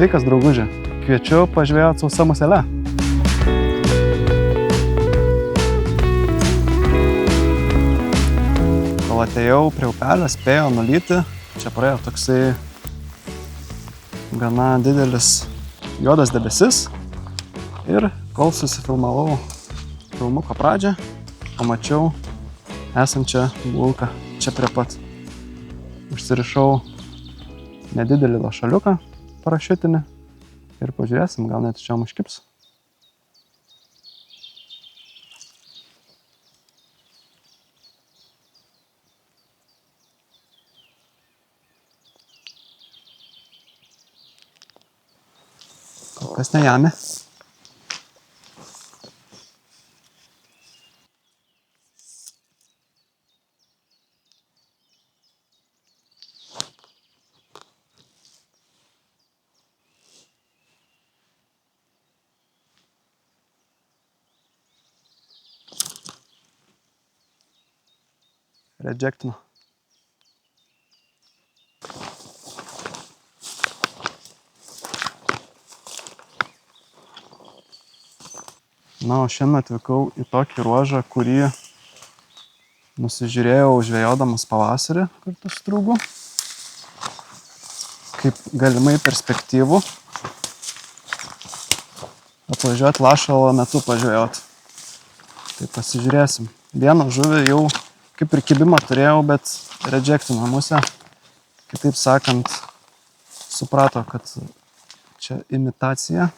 Sveikas, drauguži. Kviečiu pažvejoti sausa musele. Kol atėjau prie upelio, spėjo nulyti. Čia praėjo toksai gana didelis juodas debesis. Ir kol susifilmavau filmuko pradžią, pamačiau esančią bulką čia prie pat. Užsirišau nedidelį lašaliuką parašiutinį ir pažiūrėsim, gal net čia užkips. Kol kas nejami. Rejectino. Na, o šiandien atvykau į tokį ruožą, kurį nusižiūrėjau žvejodamas pavasarį kartu su draugu. Kaip galimai perspektyvų atvažiuoti lašalo metu pažvejoti. Tai pasižiūrėsim. Vieną žuvį jau kaip ir kibimą turėjau, bet rejectino musę. Kitaip sakant, suprato, kad čia imitacija.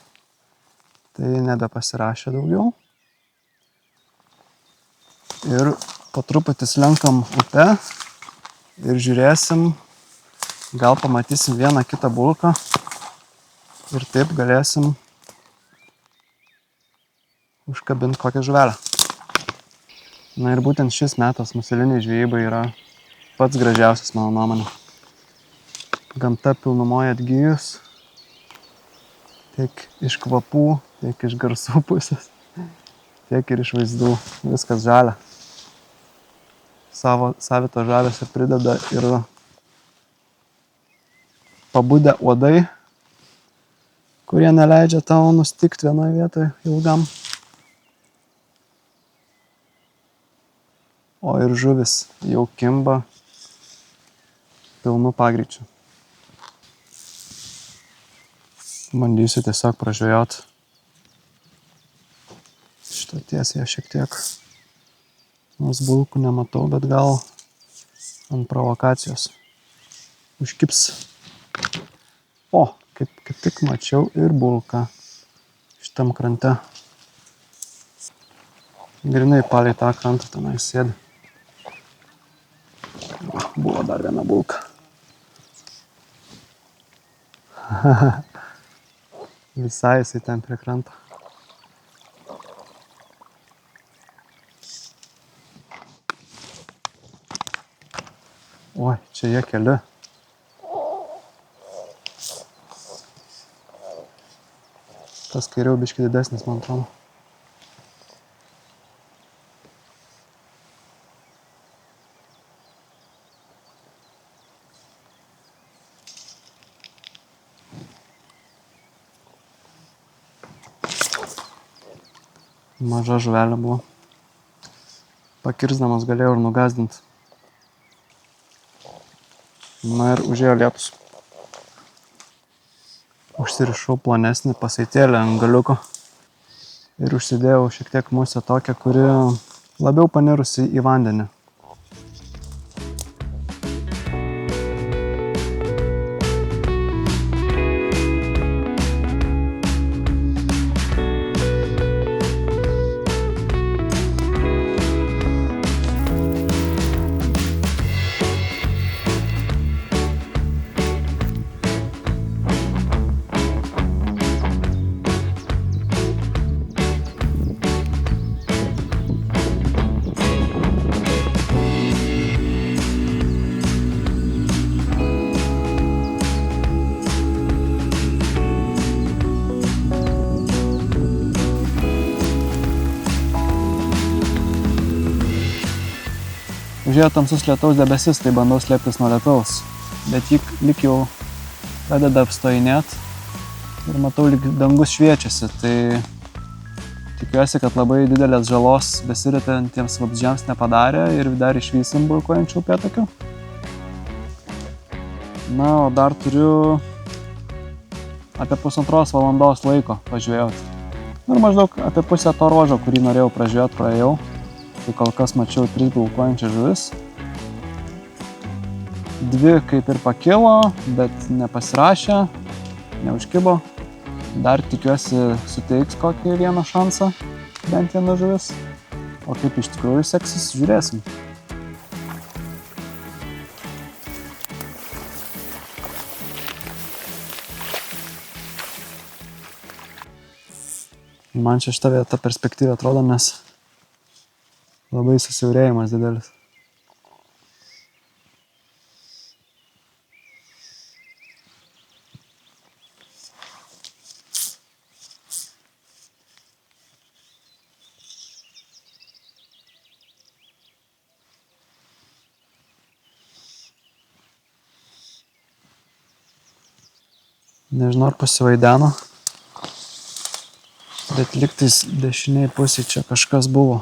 Tai nebepasirašė daugiau. Ir po truputį slenkam upe ir žiūrėsim, gal pamatysim vieną kitą bulką ir taip galėsim užkabinti kokią žuvelę. Na ir būtent šis metas museliniai žvejybai yra pats gražiausias, mano nuomonė. Gamta pilnumoje atgyjus, tiek iš kvapų, tiek iš garsų pusės, tiek ir iš vaizdų. Viskas žalia. Savito žavesio prideda ir pabudę uodai, kurie neleidžia tau nustikti vienoje vietoje ilgam. O ir žuvis jau kimba pilnu pagreičiu. Bandysiu tiesiog pražvejoti šitą tiesiąją šiek tiek. Nors bulkų nematau, bet gal ant provokacijos užkips. O, kaip tik mačiau ir bulką šitam krante. Grinai palei tą krantą tenai sėdi. Buvo dar viena bulka. Visai jisai ten prie kranto. Oi, čia jie keli. Tas kairiau biškį didesnis, man atrodo. Maža žuvelė buvo. Pakirsdamas galėjau ir nugazdinti. Na ir užėjo lietus. Užsirišau plonesnį pasaitėlį ant galiuko. Ir užsidėjau šiek tiek musę tokią, kuri labiau panirusi į vandenį. Užėjo tamsus lietaus debesis, tai bandau slėptis nuo lietaus. Bet lyg jau pradeda apstojinėt, ir matau, lyg dangus šviečiasi, tai tikiuosi, kad labai didelės žalos besiritantiems vabzdžiams nepadarė ir dar išvysim burkuojančių upėtakių. Na, o dar turiu apie 1,5 valandos laiko pažvejoti. Ir maždaug apie pusę to ruožo, kurį norėjau pražvejoti, praėjau. Tai kol kas mačiau 3 burkuojančias žuvis. 2 kaip ir pakilo, bet nepasirašė, neužkibo. Dar tikiuosi suteiks kokį vieną šansą, bent vieną žuvis. O kaip iš tikrųjų seksis, žiūrėsim. Man čia šita vieta perspektyvia atrodo, nes labai susiaurėjimas didelis. Nežinau, ar pasivaideno, bet lygtais dešiniai pusėje čia kažkas buvo.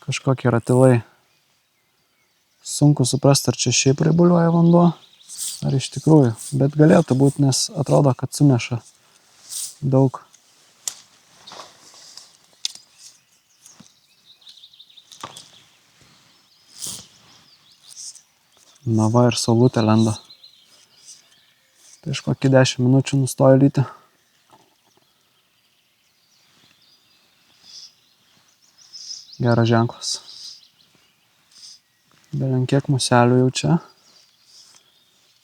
Kažkokie ratilai. Sunku suprasti, ar čia šiaip raibuliuoja vanduo, ar iš tikrųjų. Bet galėtų būti, nes atrodo, kad suneša daug. Na va, ir saulutė lenda. Prieš kokį 10 minučių nustojo lyti. Geras ženklas. Belenkiek muselių jau čia.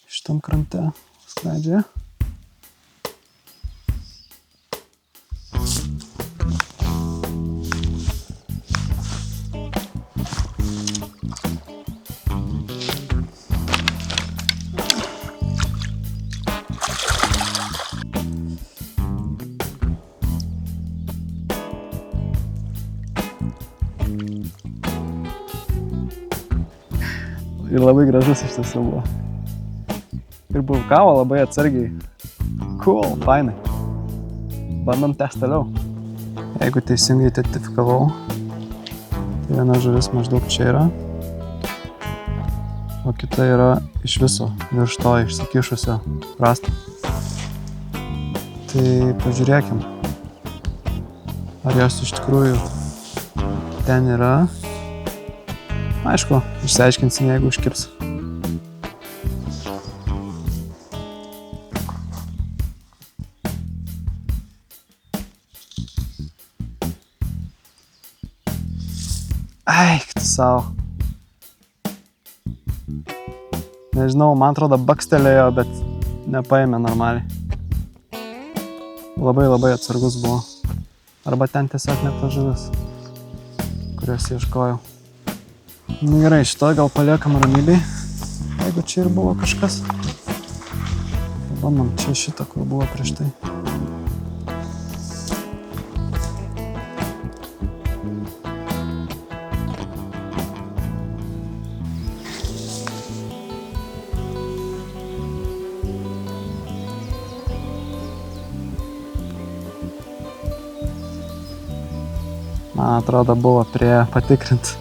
Šitam krante skraidžia. Ir labai gražus iš tiesų buvo. Ir burkavo labai atsargiai. Cool, fainai. Bandom tęsti toliau. Jeigu teisingai identifikavau, tai viena žuvis maždaug čia yra, o kita yra iš viso virš to išsikišusio rąsto. Tai pažiūrėkim, ar jos iš tikrųjų ten yra. Aišku, išsiaiškinsim, jeigu užkibs. Eik tu savo. Nežinau, man atrodo bakstelėjo, bet nepaėmė normaliai. Labai atsargus buvo. Arba ten tiesiog ne ta žuvis, kurios ieškojau. Nu gerai, šitą gal paliekam ramybėj, jeigu čia ir buvo kažkas. Pabandom čia šitą, kur buvo prieš tai. Man atrodo, buvo prie patikrint.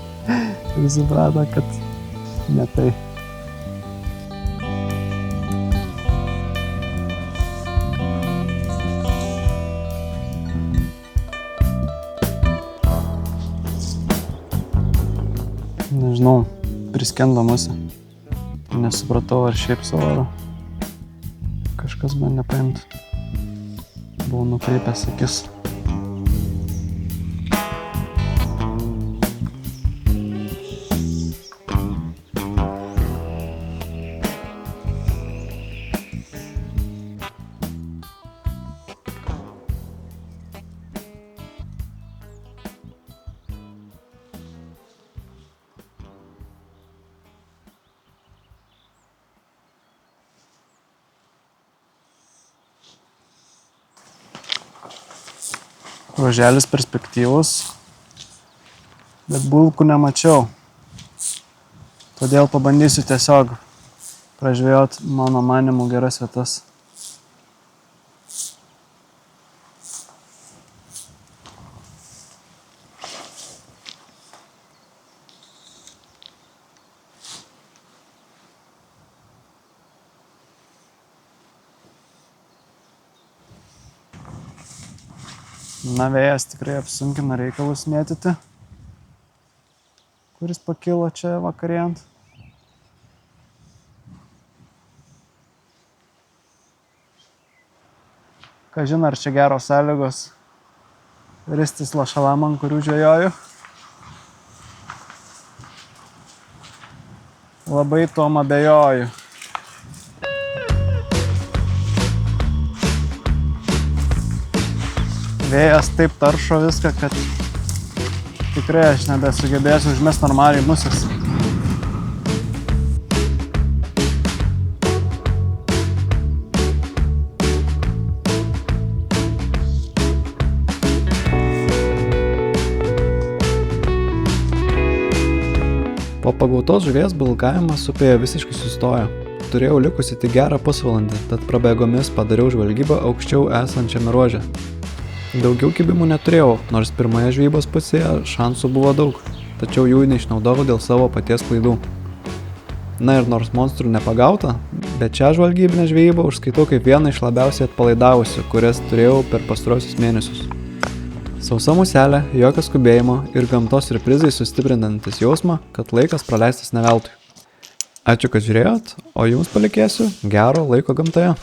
Ir suprato, kad ne tai. Nežinau, priskendo musė. Nesupratau, ar šiaip savo kažkas man nepaimt. Buvau nukreipęs akis. Ruoželis perspektyvus, bet bulkų nemačiau. Todėl pabandysiu tiesiog pražvejoti mano manimų geras vietas. Na, vėjas tikrai apsunkina reikalus mėtyti, kuris pakilo čia vakarėjant. Kažin, ar čia geros sąlygos ristis lašalam, ant kurių žvejoju. Labai tuom abejoju. Vėjas taip taršo viską, kad tikrai aš nebesugebėsiu užmest normaliai musės. Po pagautos žuvies bulkavimas upėje visiškai sustojo. Turėjau likusi tik gerą pusvalandį, tad prabėgomis padariau žvalgybą aukščiau esančiame ruože. Daugiau kibimų neturėjau, nors pirmoje žvejybos pusėje šansų buvo daug, tačiau jų neišnaudojau dėl savo paties klaidų. Na ir nors monstrų nepagauta, bet šią žvalgybinę žvejybą užskaitau kaip vieną iš labiausiai atpalaidavusių, kurias turėjau per pastaruosius mėnesius. Sausa muselė, jokio skubėjimo ir gamtos siurprizai sustiprinantis jausmą, kad laikas praleistas ne veltui. Ačiū, kad žiūrėjot, o jums palinkėsiu gero laiko gamtoje.